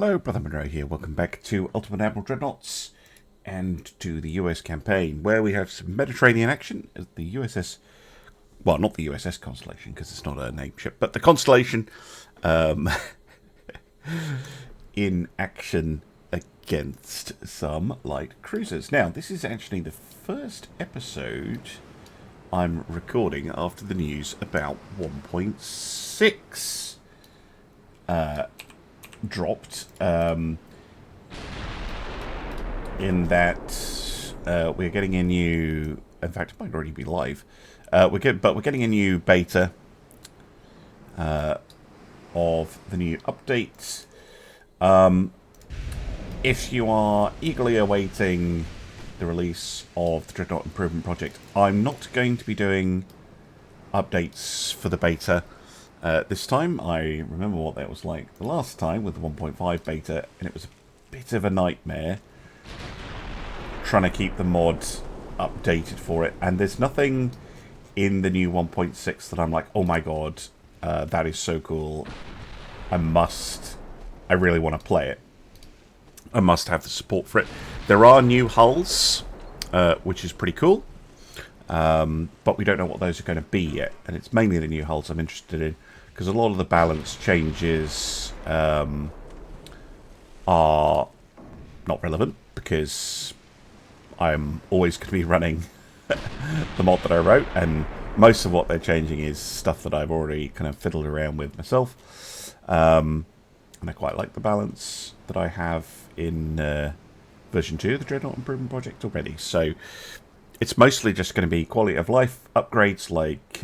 Hello, Brother Monroe here. Welcome back to Ultimate Admiral Dreadnoughts and to the US campaign, where we have some Mediterranean action as the USS... Well, not the USS Constellation, because it's not a named ship, but the Constellation in action against some light cruisers. Now, this is actually the first episode I'm recording after the news about 1.6 dropped, in that we're getting a new... In fact, it might already be live. But we're getting a new beta of the new update. If you are eagerly awaiting the release of the Dreadnought Improvement Project, I'm not going to be doing updates for the beta this time. I remember what that was like the last time with the 1.5 beta, and it was a bit of a nightmare trying to keep the mod updated for it. And there's nothing in the new 1.6 that I'm like, oh my god, that is so cool. I really want to play it. I must have the support for it. There are new hulls, which is pretty cool. But we don't know what those are going to be yet. And it's mainly the new hulls I'm interested in, because a lot of the balance changes are not relevant, because I'm always going to be running the mod that I wrote, and most of what they're changing is stuff that I've already kind of fiddled around with myself. And I quite like the balance that I have in version 2 of the Dreadnought Improvement Project already. So it's mostly just going to be quality of life upgrades, like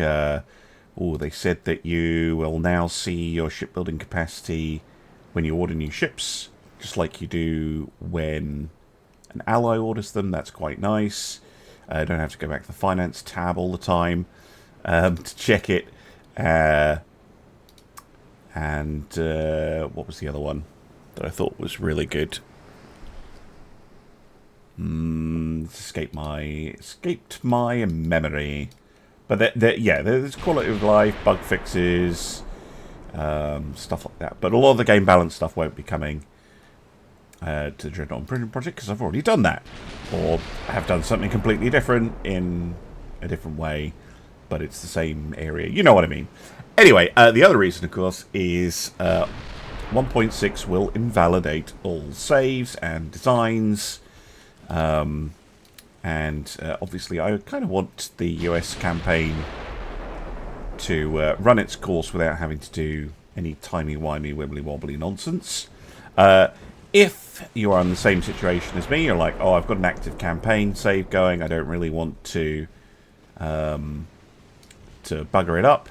they said that you will now see your shipbuilding capacity when you order new ships, just like you do when an ally orders them. That's quite nice. I don't have to go back to the finance tab all the time to check it. And what was the other one that I thought was really good? Escaped my memory. But there's quality of life, bug fixes, stuff like that. But a lot of the game balance stuff won't be coming to the Dreadnought Improvement Project, because I've already done that, or have done something completely different in a different way, but it's the same area. You know what I mean. Anyway, the other reason, of course, is 1.6 will invalidate all saves and designs. Obviously I kind of want the US campaign to run its course without having to do any timey-wimey, wibbly-wobbly nonsense. If you are in the same situation as me, you're like, oh, I've got an active campaign save going, I don't really want to bugger it up.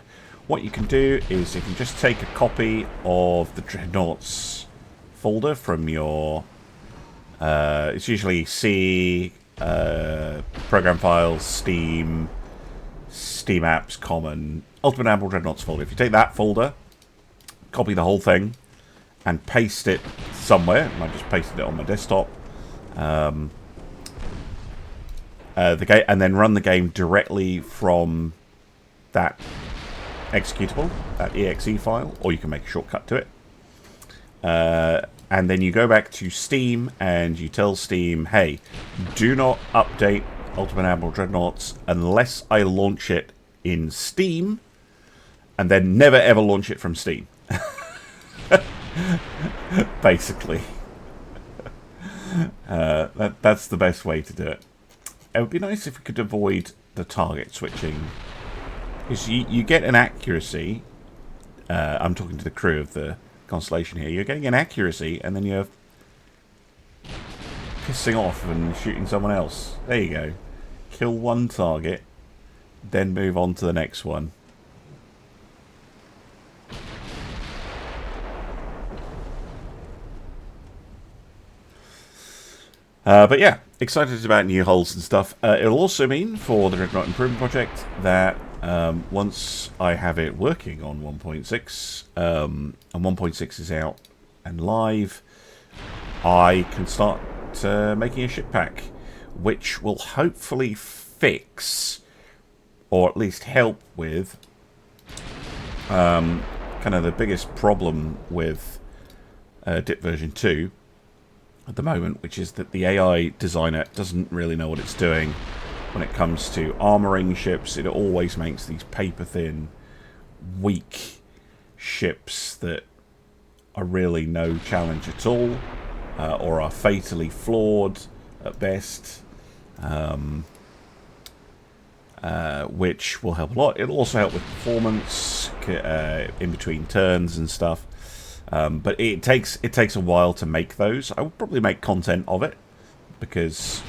What you can do is, if you just take a copy of the Dreadnoughts folder from your... it's usually C, Program Files, Steam Apps, Common, Ultimate Admiral Dreadnoughts folder. If you take that folder, copy the whole thing, and paste it somewhere. I just pasted it on my desktop. And then run the game directly from that executable, that exe file, or you can make a shortcut to it. And then you go back to Steam and you tell Steam, hey, do not update Ultimate Admiral Dreadnoughts unless I launch it in Steam, and then never ever launch it from Steam. Basically. That's the best way to do it. It would be nice if we could avoid the target switching, because you get an accuracy. I'm talking to the crew of the Constellation here. You're getting an accuracy, and then you're pissing off and shooting someone else. There you go. Kill one target, then move on to the next one. But yeah, excited about new hulls and stuff. It'll also mean, for the Dreadnought Improvement Project, that once I have it working on 1.6, and 1.6 is out and live, I can start making a ship pack, which will hopefully fix, or at least help with, kind of the biggest problem with DIP version 2 at the moment, which is that the AI designer doesn't really know what it's doing when it comes to armouring ships. It always makes these paper-thin, weak ships that are really no challenge at all, or are fatally flawed at best, which will help a lot. It'll also help with performance in between turns and stuff. But it takes a while to make those. I would probably make content of it because,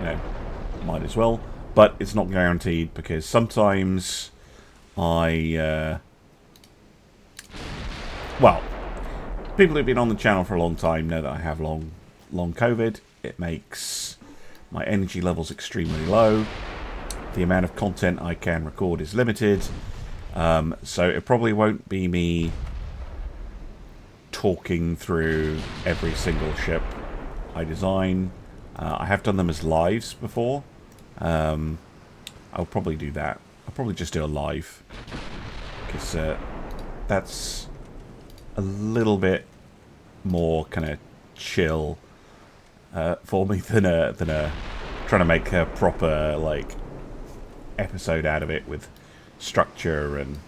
you know, might as well. But it's not guaranteed because sometimes well, people who've been on the channel for a long time know that I have long COVID. It makes my energy levels extremely low. The amount of content I can record is limited. So it probably won't be me talking through every single ship I design. I have done them as lives before. I'll probably do that. I'll probably just do a live because that's a little bit more kind of chill for me than a trying to make a proper like episode out of it with structure and,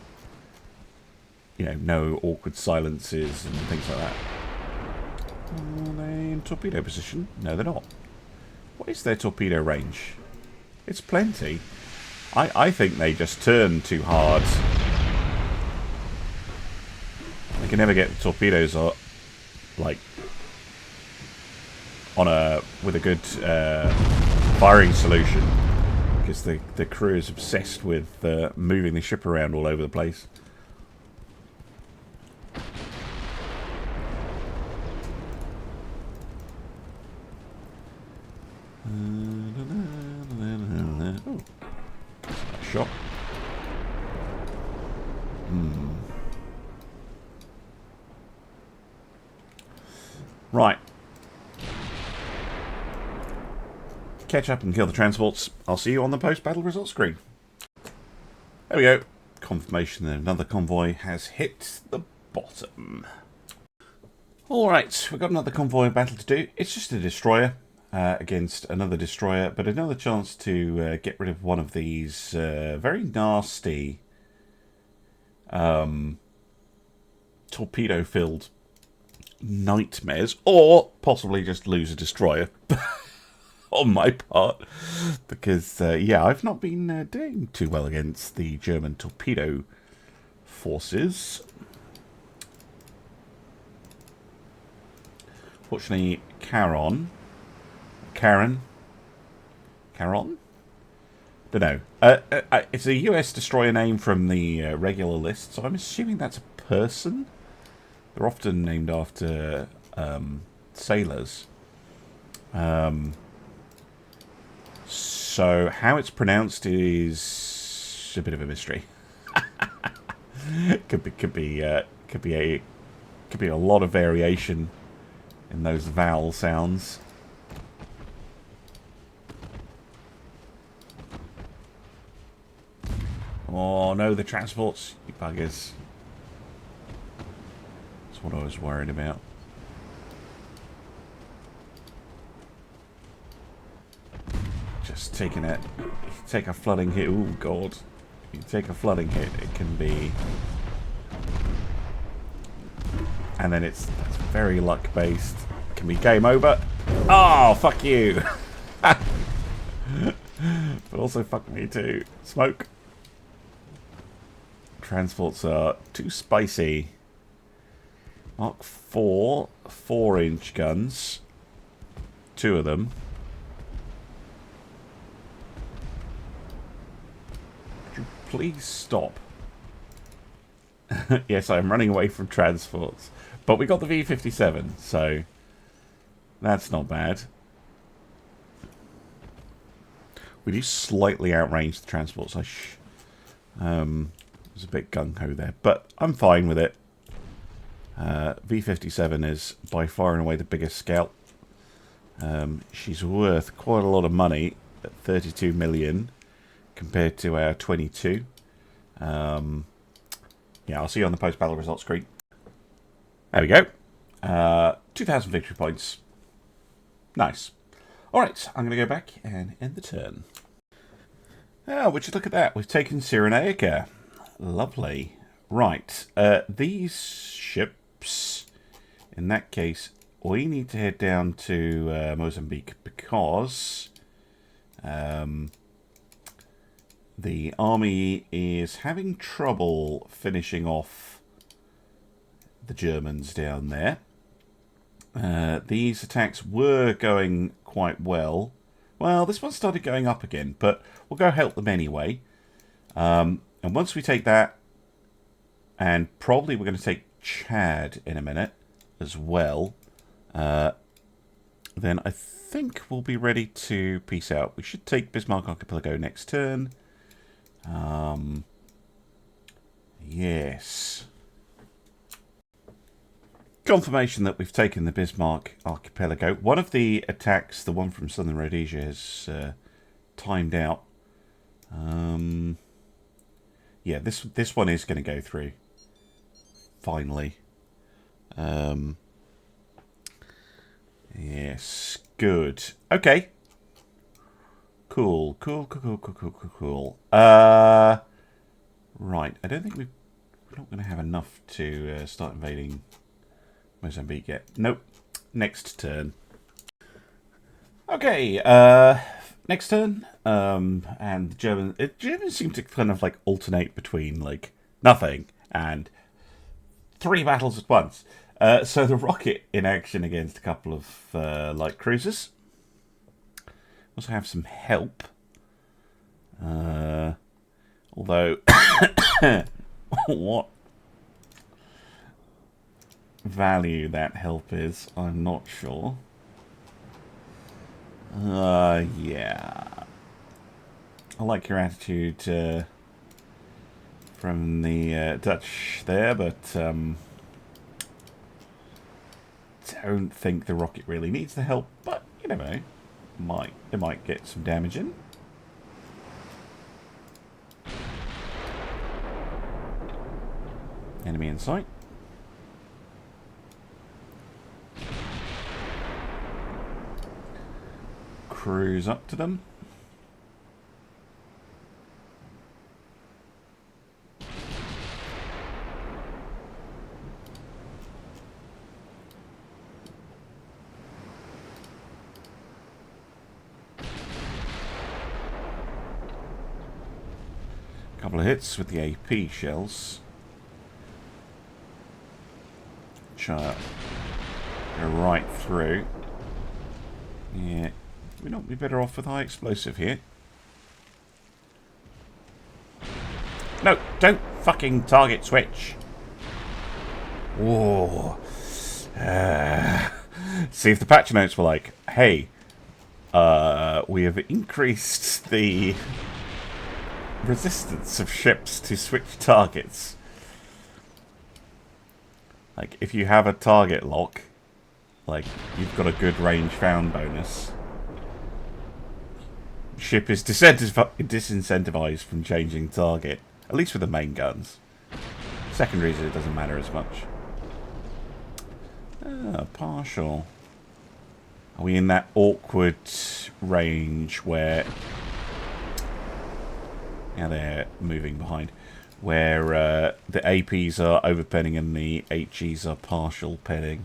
you know, no awkward silences and things like that. Are they in torpedo position? No, they're not. What is their torpedo range? It's plenty. I think they just turn too hard. They can never get the torpedoes like with a good firing solution because the crew is obsessed with moving the ship around all over the place. Oh, shot. Right. Catch up and kill the transports. I'll see you on the post-battle results screen. There we go. Confirmation that another convoy has hit the bottom. Alright, we've got another convoy battle to do. It's just a destroyer against another destroyer, but another chance to get rid of one of these very nasty torpedo-filled nightmares, or possibly just lose a destroyer on my part, because yeah, I've not been doing too well against the German torpedo forces. Fortunately, Karen? Don't know. It's a US destroyer name from the regular list, so I'm assuming that's a person. They're often named after sailors. So how it's pronounced is a bit of a mystery. could be a lot of variation in those vowel sounds. Oh no, the transports, you buggers. That's what I was worried about. Just taking it. You take a flooding hit. Oh god. If you take a flooding hit, it can be. And then it's very luck based. It can be game over. Oh, fuck you. But also fuck me too. Smoke. Transports are too spicy. Mark 4 4-inch guns. 2 of them. Could you please stop? Yes, I'm running away from transports. But we got the V-57, so that's not bad. We do slightly outrange the transports. I was a bit gung-ho there, but I'm fine with it. V-57 is by far and away the biggest scout. She's worth quite a lot of money at 32 million compared to our 22. Yeah, I'll see you on the post-battle results screen. There we go. 2,000 victory points. Nice. Alright, I'm going to go back and end the turn. Oh, would you look at that? We've taken Cyrenaica. Lovely. Right. These ships, in that case, we need to head down to Mozambique because the army is having trouble finishing off the Germans down there. These attacks were going quite well. Well, this one started going up again, but we'll go help them anyway. And once we take that, and probably we're going to take Chad in a minute as well, then I think we'll be ready to peace out. We should take Bismarck Archipelago next turn. Yes. Confirmation that we've taken the Bismarck Archipelago. One of the attacks, the one from Southern Rhodesia, has timed out. Yeah, this one is going to go through. Finally. Yes, good. Okay. Cool. Right, I don't think we're not going to have enough to start invading Mozambique yet. Nope. Next turn. Okay, next turn. And the Germans seem to kind of like alternate between like nothing and 3 battles at once. So the rocket in action against a couple of light cruisers. Also have some help. Although, what value that help is, I'm not sure. Yeah. I like your attitude from the Dutch there, but don't think the rocket really needs the help, but you never know. It might get some damage in. Enemy in sight. Cruise up to them. Couple of hits with the AP shells. Go right through. Yeah, we not be better off with high explosive here. No, don't fucking target switch. Whoa. See if the patch notes were like, hey, we have increased the resistance of ships to switch targets. Like, if you have a target lock, like, you've got a good range found bonus. Ship is disincentivized from changing target, at least with the main guns. Secondaries, it doesn't matter as much. Partial. Are we in that awkward range where... Now they're moving behind. Where the APs are overpenning and the HEs are partial penning.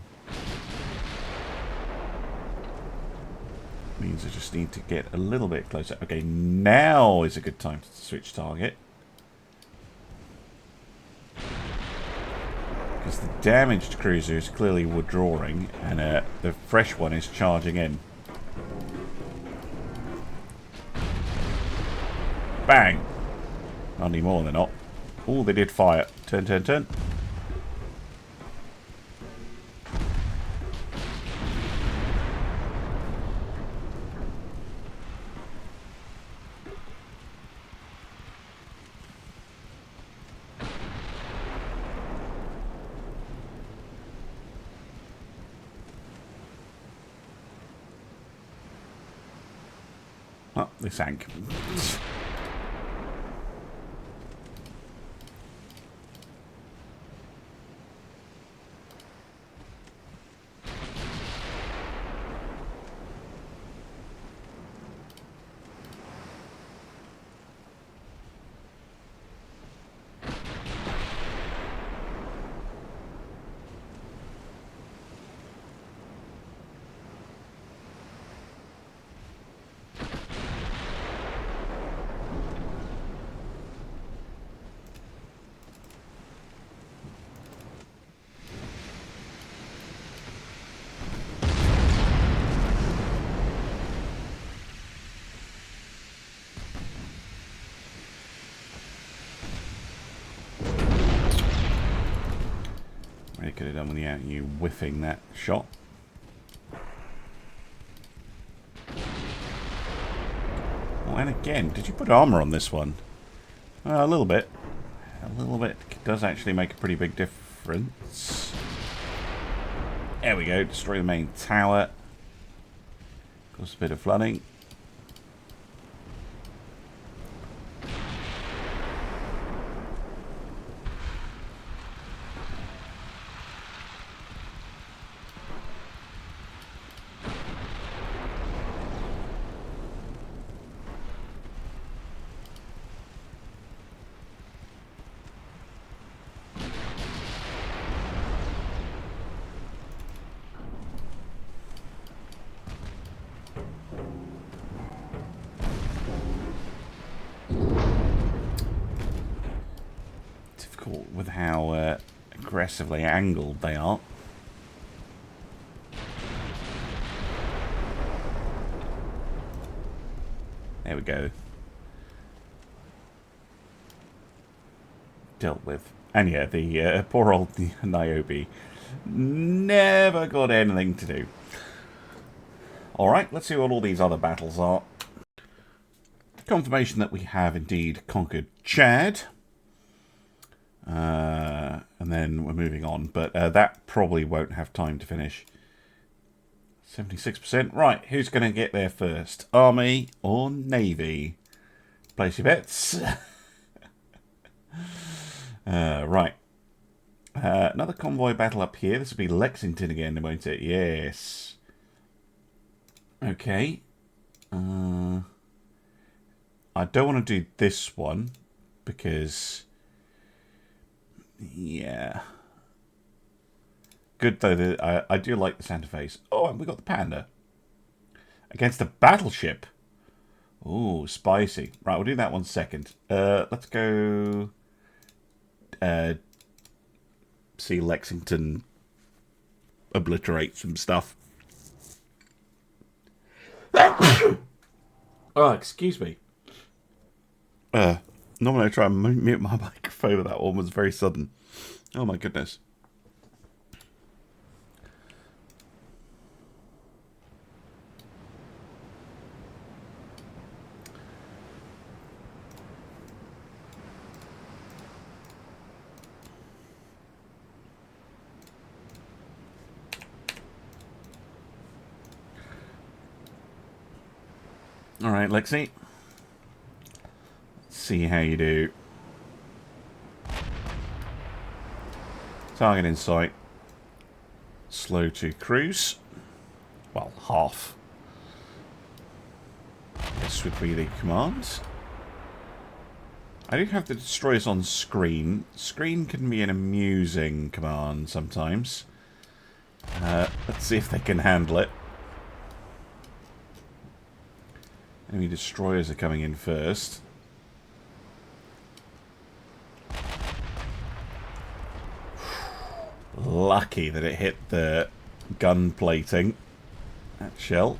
Means I just need to get a little bit closer. Okay, now is a good time to switch target. Because the damaged cruiser is clearly withdrawing and the fresh one is charging in. Bang! Not anymore, they're not. Oh, they did fire. Turn, turn, turn. Oh, they sank. done without you whiffing that shot. Oh, and again, did you put armour on this one? A little bit. A little bit does actually make a pretty big difference. There we go. Destroy the main tower. Cause a bit of flooding. With how aggressively angled they are. There we go. Dealt with. And yeah, the poor old Niobe never got anything to do. Alright, let's see what all these other battles are. Confirmation that we have indeed conquered Chad. And then we're moving on, but that probably won't have time to finish. 76%. Right, who's going to get there first? Army or Navy? Place your bets. Right. Another convoy battle up here. This will be Lexington again, won't it? Yes. Okay. I don't want to do this one because... yeah. Good though that I do like the Santa Fe's. Oh, and we got the Panda. Against a battleship. Ooh, spicy. Right, we'll do that one second. Let's go see Lexington obliterate some stuff. Oh, excuse me. Normally I try and mute my microphone, but that one was very sudden. Oh my goodness. Alright, Lexi. See how you do. Target in sight. Slow to cruise. Well, half. This would be the command. I do have the destroyers on screen. Screen can be an amusing command sometimes. Let's see if they can handle it. Enemy destroyers are coming in first. Lucky that it hit the gun plating. That shell.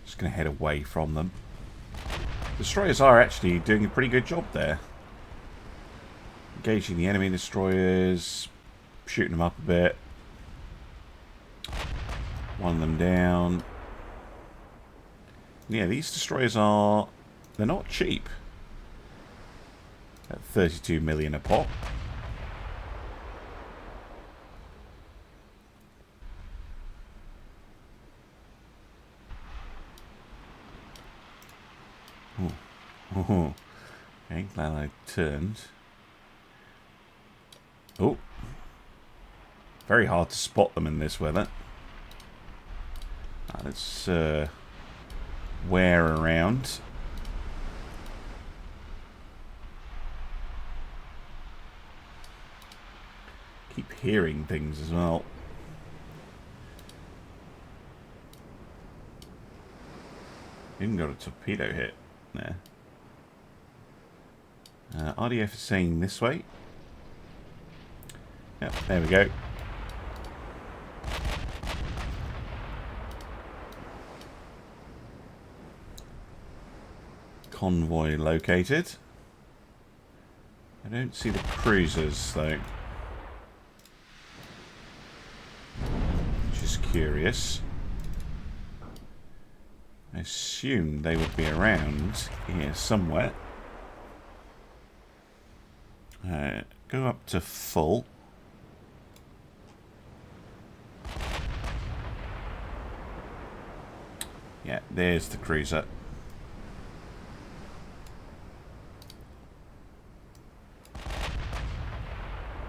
Just going to head away from them. Destroyers are actually doing a pretty good job there. Engaging the enemy destroyers. Shooting them up a bit. One of them down. Yeah, these destroyers are... they're not cheap. At 32 million a pop. Ooh. Oh. Okay, glad I turned. Oh. Very hard to spot them in this weather. Let's wear around. Keep hearing things as well. Even got a torpedo hit there. RDF is saying this way. Yep, there we go. convoy located. I don't see the cruisers, though. Which is curious. I assumed they would be around here somewhere. Go up to full. Yeah, there's the cruiser.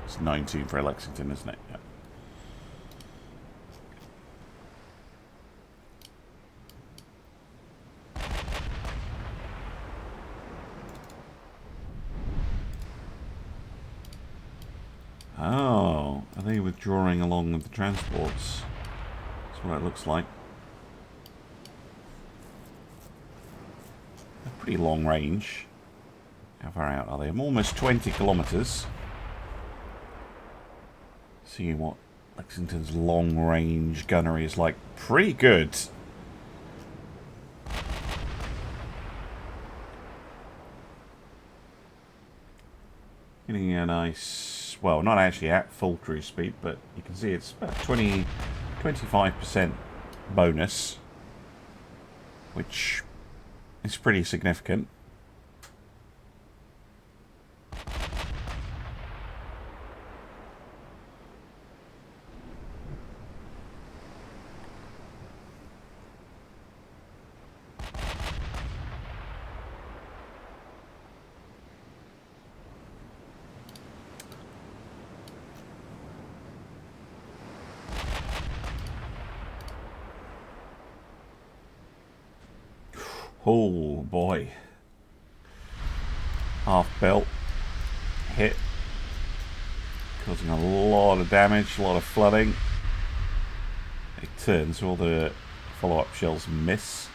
It's 19 for Lexington, isn't it? Yeah. Oh, are they withdrawing along with the transports? That's what it looks like. They're pretty long range. How far out are they? I'm almost 20 kilometres. See what Lexington's long range gunnery is like. Pretty good. Getting a nice, well, not actually at full cruise speed, but you can see it's about 25% bonus, which is pretty significant. Oh boy. Half belt hit. Causing a lot of damage, a lot of flooding. It turns, all the follow-up shells miss.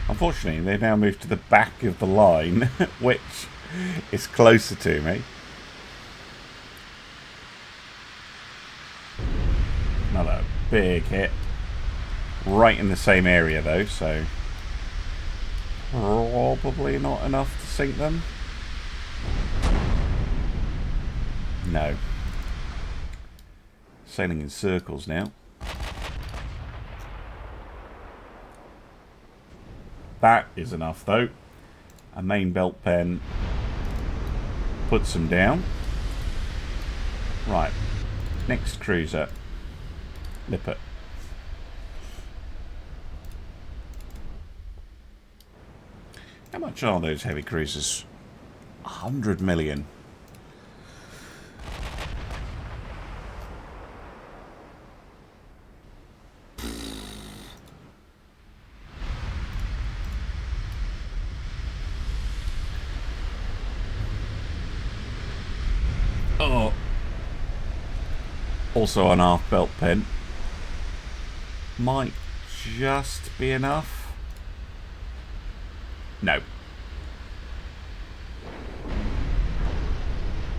Unfortunately, they now move to the back of the line, which is closer to me. Another big hit. Right in the same area, though, so probably not enough to sink them. No. Sailing in circles now. That is enough, though. A main belt pen puts them down. Right. Next cruiser. Lippert. How much are those heavy cruisers? 100 million. Oh. Also an half belt pen. Might just be enough. No.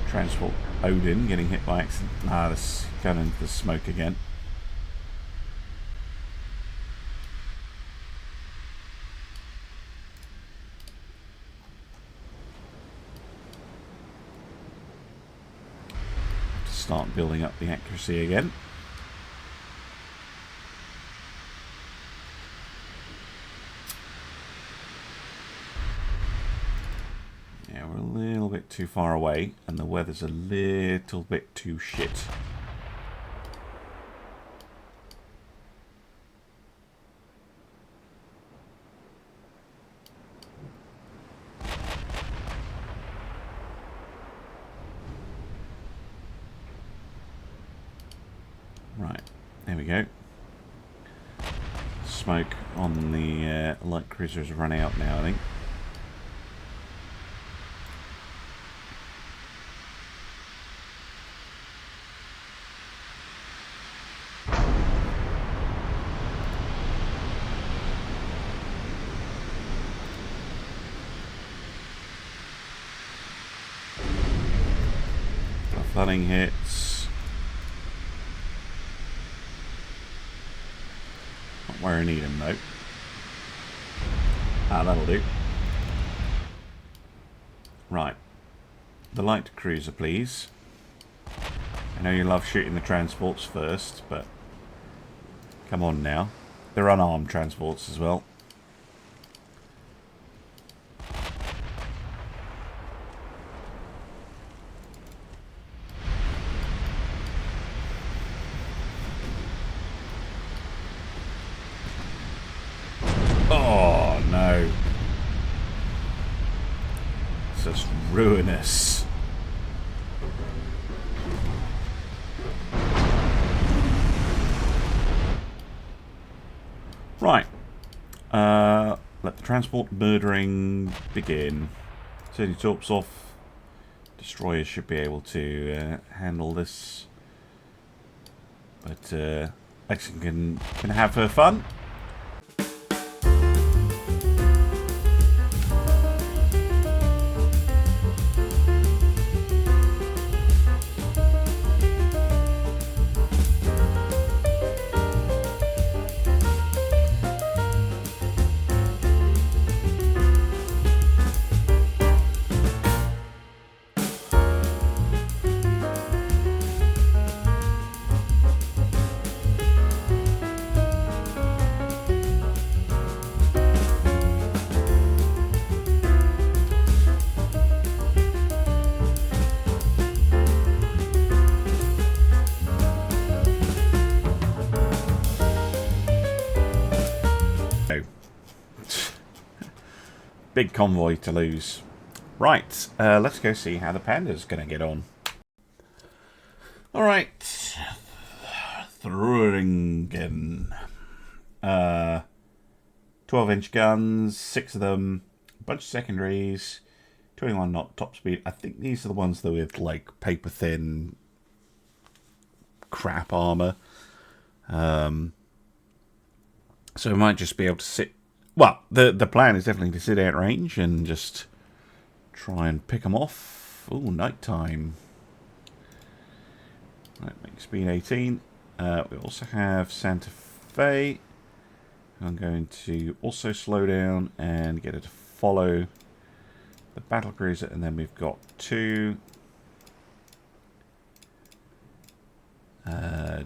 Transport Odin getting hit by accident. Ah, this going into the smoke again. Start building up the accuracy again. Yeah, we're a little bit too far away and the weather's a little bit too shit. Right, there we go. Smoke on the light cruiser is running out now, I think. Flooding hits. Not where I need them though. Ah, that'll do. Right. The light cruiser, please. I know you love shooting the transports first, but come on now. They're unarmed transports as well. Oh no. It's just ruinous. Right. Let the transport murdering begin. Turn your torps off. Destroyers should be able to handle this. But Lexington can have her fun. Big convoy to lose. Right, let's go see how the panda's going to get on. Alright. Thuringen. 12-inch guns, 6 of them, a bunch of secondaries, 21 knot top speed. I think these are the ones that with like paper thin crap armor. So we might just be able to sit. Well, the plan is definitely to sit out range and just try and pick them off. Ooh, nighttime. Right, make speed 18. We also have Santa Fe. I'm going to also slow down and get it to follow the battle cruiser, and then we've got 2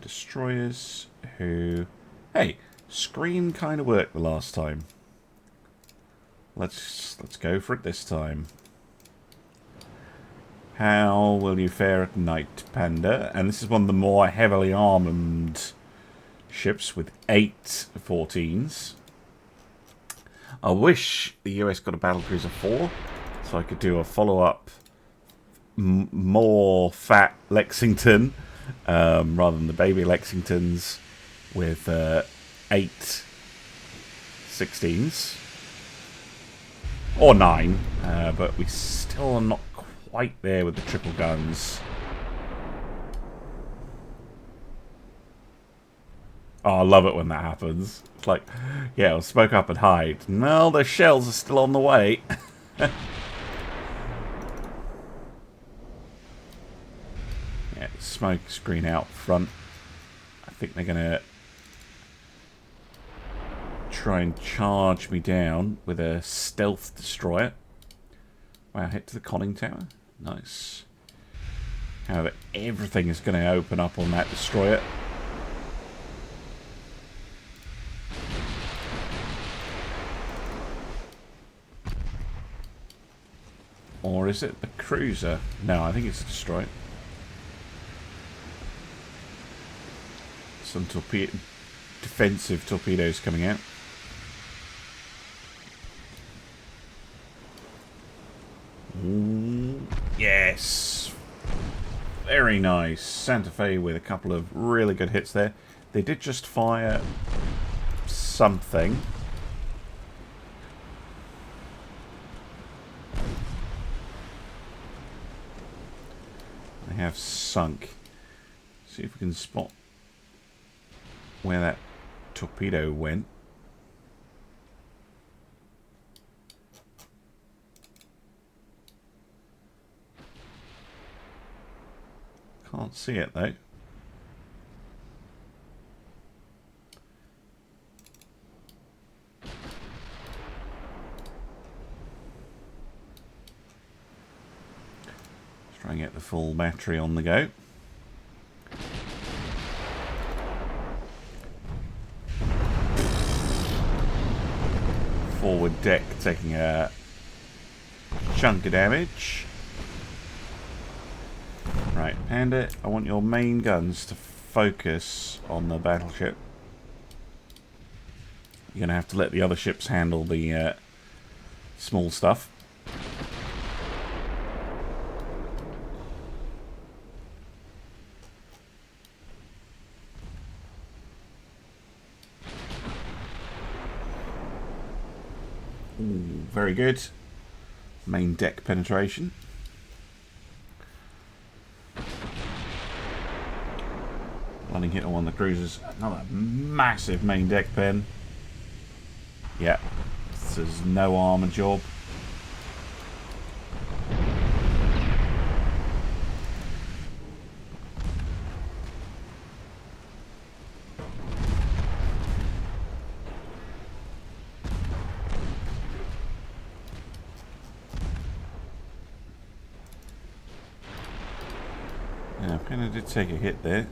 destroyers who, hey, screen kind of worked the last time. Let's go for it this time. How will you fare at night, Panda? And this is one of the more heavily armed ships with 8 14s. I wish the US got a battlecruiser 4, so I could do a follow-up, more fat Lexington, rather than the baby Lexingtons with 8 16s. Or 9, but we still are not quite there with the triple guns. Oh, I love it when that happens. It's like, yeah, we'll smoke up and hide. No, the shells are still on the way. Yeah, smoke screen out front. I think they're going to try and charge me down with a stealth destroyer. Wow, hit to the conning tower. Nice. However, everything is going to open up on that destroyer. Or is it the cruiser? No, I think it's a destroyer. Some defensive torpedoes coming out. Ooh, yes. Very nice. Santa Fe with a couple of really good hits there. They did just fire something. They have sunk. See if we can spot where that torpedo went. Can't see it though. Let's try and get the full battery on the go. Forward deck taking a chunk of damage. Right, Panda, I want your main guns to focus on the battleship. You're going to have to let the other ships handle the small stuff. Ooh, very good. Main deck penetration. Running hit on one of the cruisers. Another massive main deck pen. Yeah, this is no armor job. Yeah, Penna did take a hit there.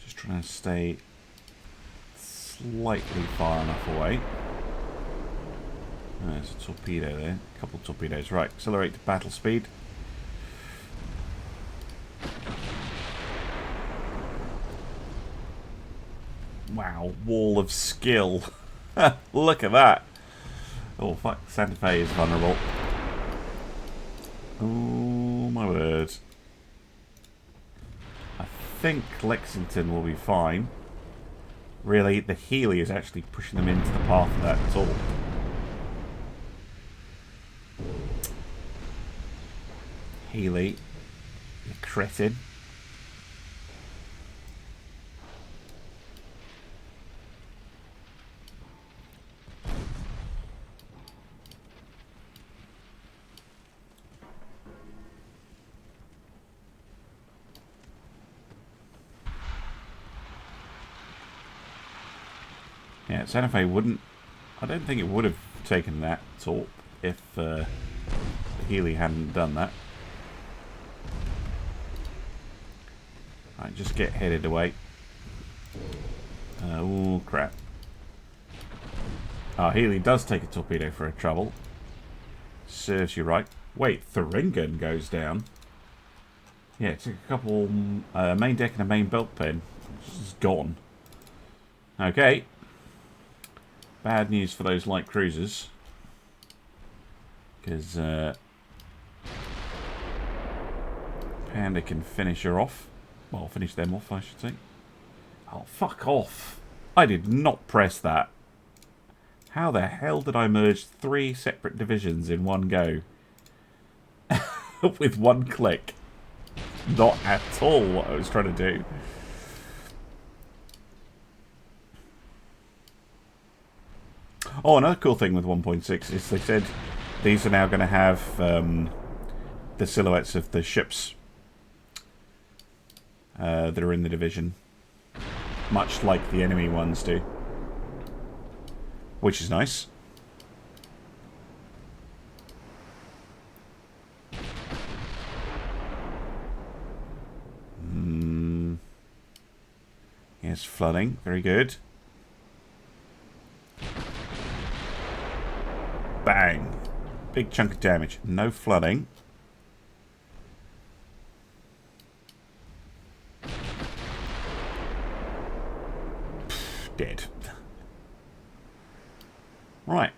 Just trying to stay slightly far enough away. There's a torpedo there. A couple of torpedoes. Right, accelerate to battle speed. Wow, wall of skill. Look at that. Oh, fuck. Santa Fe is vulnerable. Oh, my word. I think Lexington will be fine. Really, the Healy is actually pushing them into the path of that torp. Healy, you cretin. Yeah, Santa Fe wouldn't... I don't think it would have taken that torp if the Healy hadn't done that. Right, just get headed away. Oh, crap. Oh, Healy does take a torpedo for a trouble. Serves you right. Wait, Thuringen goes down. Yeah, it took a couple main deck and a main belt pen. It's gone. Okay. Bad news for those light cruisers. Because Panda can finish her off. Well, finish them off, I should say. Oh, fuck off. I did not press that. How the hell did I merge 3 separate divisions in one go? With one click. Not at all what I was trying to do. Oh, another cool thing with 1.6 is they said these are now going to have the silhouettes of the ships that are in the division. Much like the enemy ones do. Which is nice. Yes, flooding. Very good. Bang. Big chunk of damage. No flooding. Dead. Right.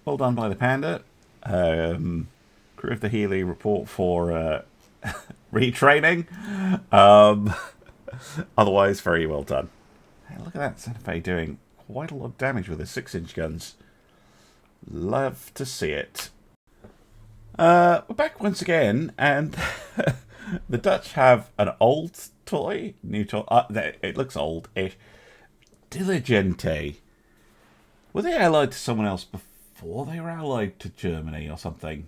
Well done by the Panda. Crew of the Healy report for retraining. Otherwise, very well done. Hey, look at that Santa Fe doing quite a lot of damage with the 6-inch guns. Love to see it. We're back once again, and the Dutch have an old toy, new toy. It looks old-ish. Diligente. Were they allied to someone else before they were allied to Germany or something?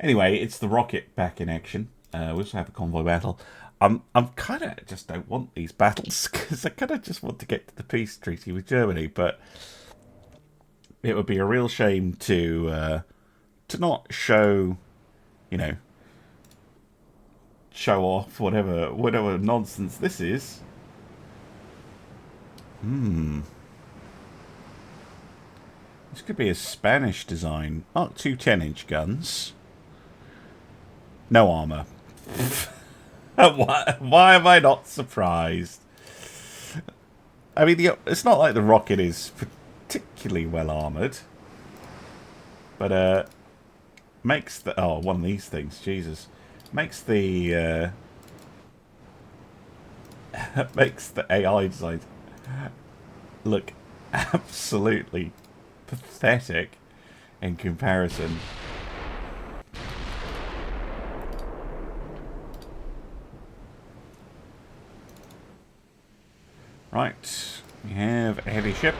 Anyway, it's the rocket back in action. We also have a convoy battle. I'm kind of just don't want these battles because I kind of just want to get to the peace treaty with Germany, but it would be a real shame to not show, you know, show off whatever nonsense this is. This could be a Spanish design. Mark II 10-inch guns. No armour. Why am I not surprised? I mean, it's not like the rocket is particularly well armoured. But, makes the... Oh, one of these things, Jesus. Makes the... makes the AI design look absolutely pathetic in comparison. Right, we have a heavy ship.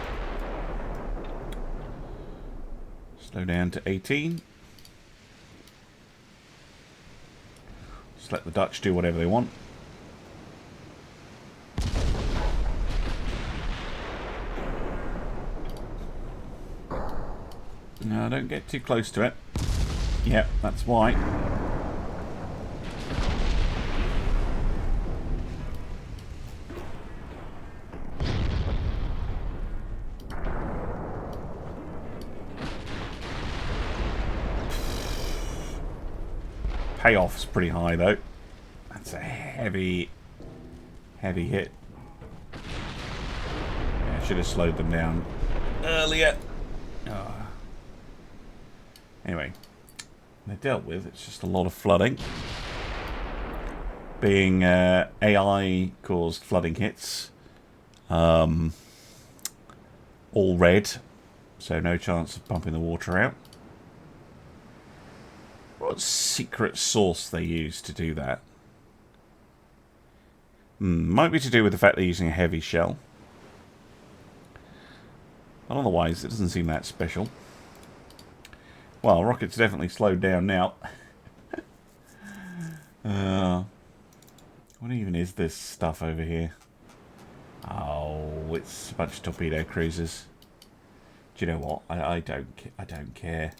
Slow down to 18. Just let the Dutch do whatever they want. No, don't get too close to it. Yep, that's why. Payoff's pretty high though. That's a heavy hit. Yeah, I should have slowed them down earlier. Oh. Anyway, they're dealt with. It's just a lot of flooding. Being AI caused flooding hits. All red, so no chance of pumping the water out. What secret sauce they use to do that? Might be to do with the fact they're using a heavy shell. But otherwise, it doesn't seem that special. Well, rocket's definitely slowed down now. What even is this stuff over here? Oh, it's a bunch of torpedo cruisers. Do you know what? I don't care.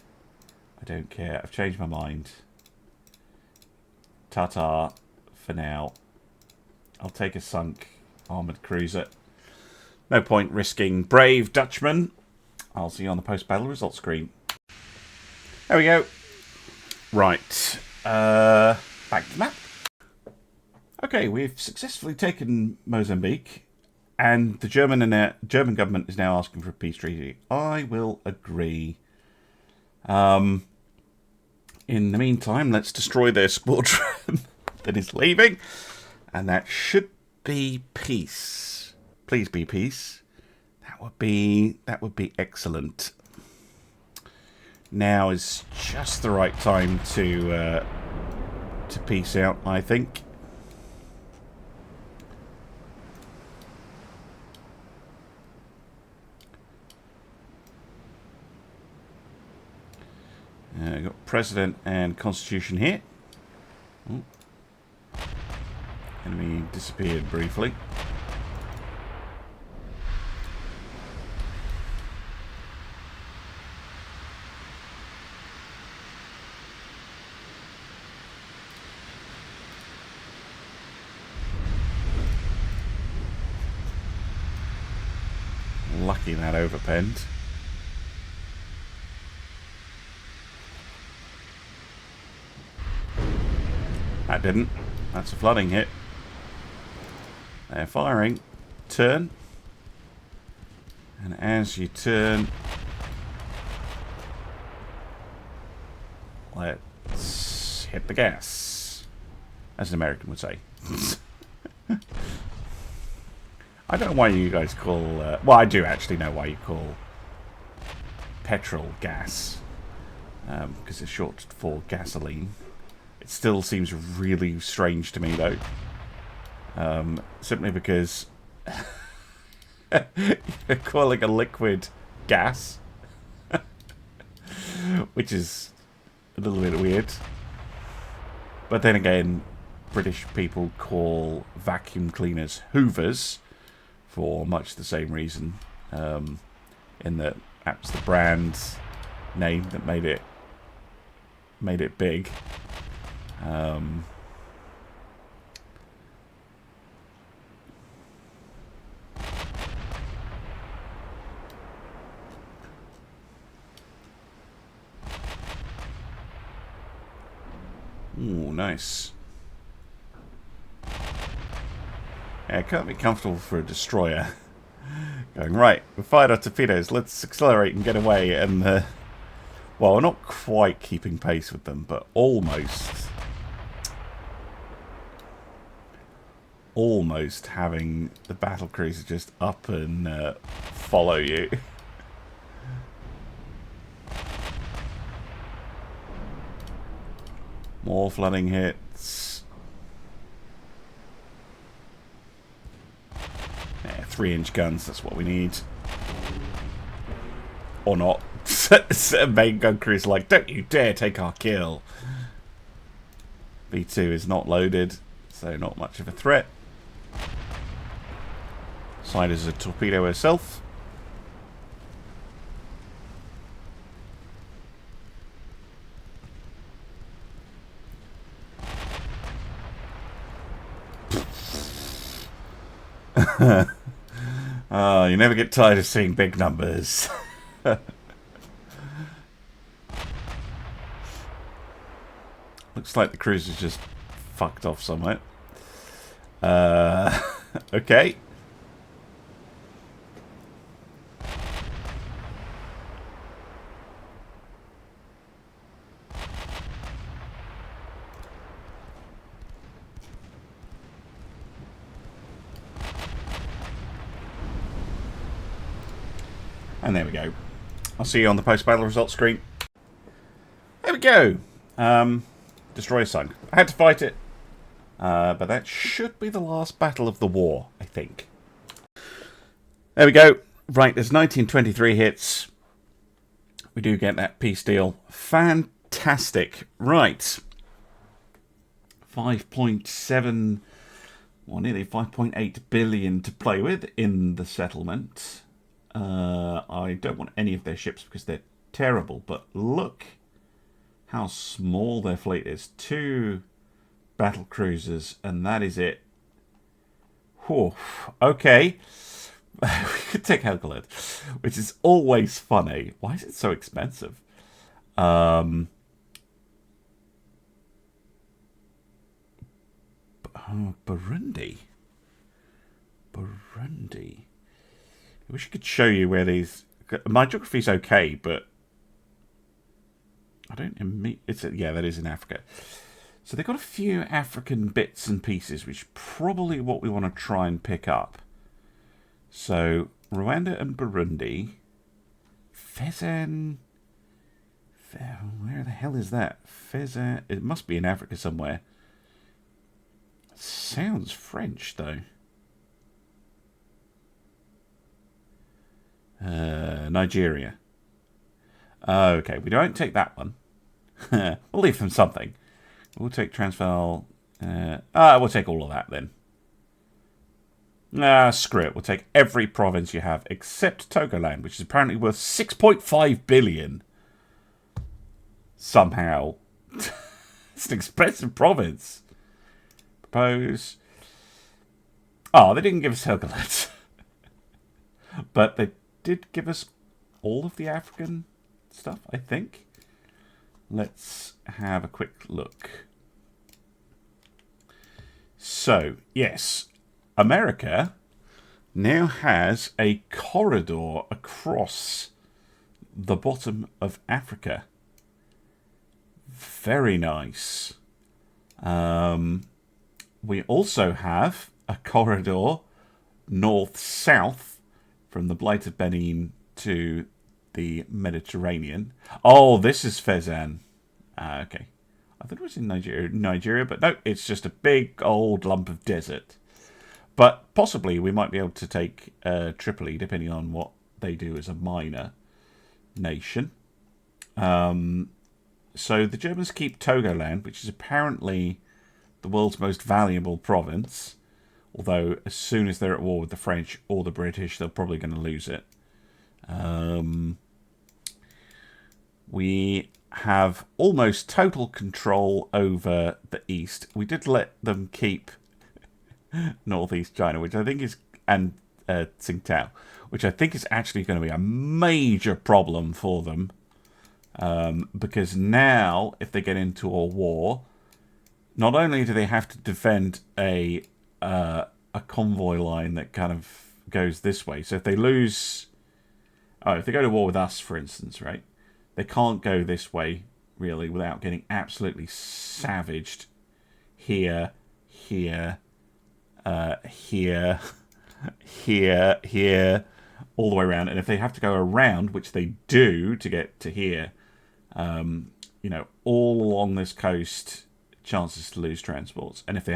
I don't care. I've changed my mind. Ta-ta for now. I'll take a sunk armoured cruiser. No point risking brave Dutchman. I'll see you on the post-battle results screen. There we go. Right. Back to the map. Okay, we've successfully taken Mozambique, and the German government is now asking for a peace treaty. I will agree. In the meantime, let's destroy their squadron that is leaving, and that should be peace. Please be peace. That would be excellent. Now is just the right time to peace out, I think. We've got President and Constitution here. Oh. Enemy disappeared briefly. Lucky that overpenned. That didn't. That's a flooding hit. They're firing. Turn. And as you turn, let's hit the gas, as an American would say. I don't know why you guys call... well, I do actually know why you call petrol gas. Because it's short for gasoline. It still seems really strange to me, though. Simply because You're calling a liquid gas, which is a little bit weird. But then again, British people call vacuum cleaners hoovers for much the same reason, in that was the brand name that made it big. Ooh, nice. Yeah, it can't be comfortable for a destroyer. Going, right, we fired our torpedoes, let's accelerate and get away, and, well, we're not quite keeping pace with them, but almost. Almost having the battlecruiser just up and follow you. More flooding hits. Yeah, 3-inch guns, that's what we need. Or not. Main gun crew's like, don't you dare take our kill. B2 is not loaded, so not much of a threat. Side is a torpedo herself. Oh, you never get tired of seeing big numbers. Looks like the cruiser's just fucked off somewhere. Okay. And there we go. I'll see you on the post-battle results screen. There we go. Destroyer sunk. I had to fight it. But that should be the last battle of the war, I think. There we go. Right, there's 1923 hits. We do get that peace deal. Fantastic. Right. 5.7... well, nearly 5.8 billion to play with in the settlement. I don't want any of their ships because they're terrible, but look how small their fleet is. 2 battle cruisers, and that is it. Whew. Okay. We could take Helgoland, which is always funny. Why is it so expensive? Burundi. Burundi. I wish I could show you where these... My geography's okay, but... I don't... yeah, that is in Africa. So they've got a few African bits and pieces, which is probably what we want to try and pick up. So, Rwanda and Burundi. Fezzan... Where the hell is that? Fezzan... It must be in Africa somewhere. Sounds French, though. Nigeria. Okay, we don't take that one. We'll leave them something. We'll take Transvaal. We'll take all of that then. Screw it. We'll take every province you have except Togoland, which is apparently worth 6.5 billion. Somehow. It's an expensive province. Propose. Oh, they didn't give us Helgoland. But they did give us all of the African stuff, I think. Let's have a quick look. So, yes, America now has a corridor across the bottom of Africa. Very nice. We also have a corridor north-south from the Blight of Benin to the Mediterranean. Oh, this is Fezzan. Okay. I thought it was in Nigeria, but no, it's just a big old lump of desert. But possibly we might be able to take Tripoli, depending on what they do as a minor nation. So the Germans keep Togoland, which is apparently the world's most valuable province. Although as soon as they're at war with the French or the British, they're probably going to lose it. We have almost total control over the east. We did let them keep northeast China, which I think is, and Tsingtao, which I think is actually going to be a major problem for them. Because now, if they get into a war, not only do they have to defend a convoy line that kind of goes this way. So if they lose, if they go to war with us, for instance, right, they can't go this way really without getting absolutely savaged here, here, here, here, all the way around. And if they have to go around, which they do to get to here, you know, all along this coast, chances to lose transports. And if they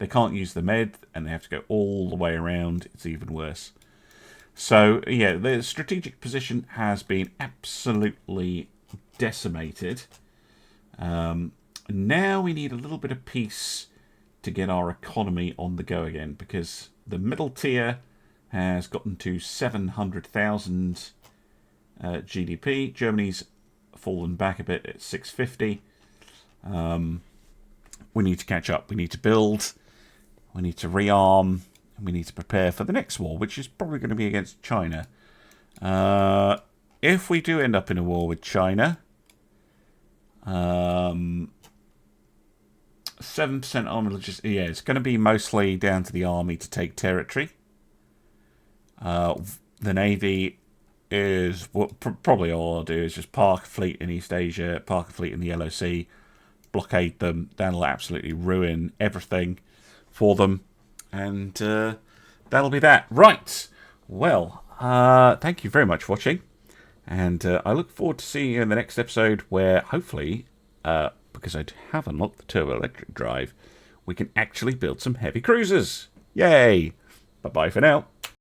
can't use the med and they have to go all the way around, it's even worse. So yeah, the strategic position has been absolutely decimated. Now we need a little bit of peace to get our economy on the go again, because the middle tier has gotten to 700,000 GDP. Germany's fallen back a bit at 650. We need to catch up. We need to build. We need to rearm. And we need to prepare for the next war, which is probably going to be against China. If we do end up in a war with China, 7% army logistics. Yeah, it's going to be mostly down to the army to take territory. The navy is probably all I'll do is just park a fleet in East Asia, park a fleet in the Yellow Sea, blockade them. That'll absolutely ruin everything for them, and that'll be that. Right. Well, thank you very much for watching, and I look forward to seeing you in the next episode, where hopefully, because I have unlocked the turbo electric drive, we can actually build some heavy cruisers. Yay! Bye bye for now.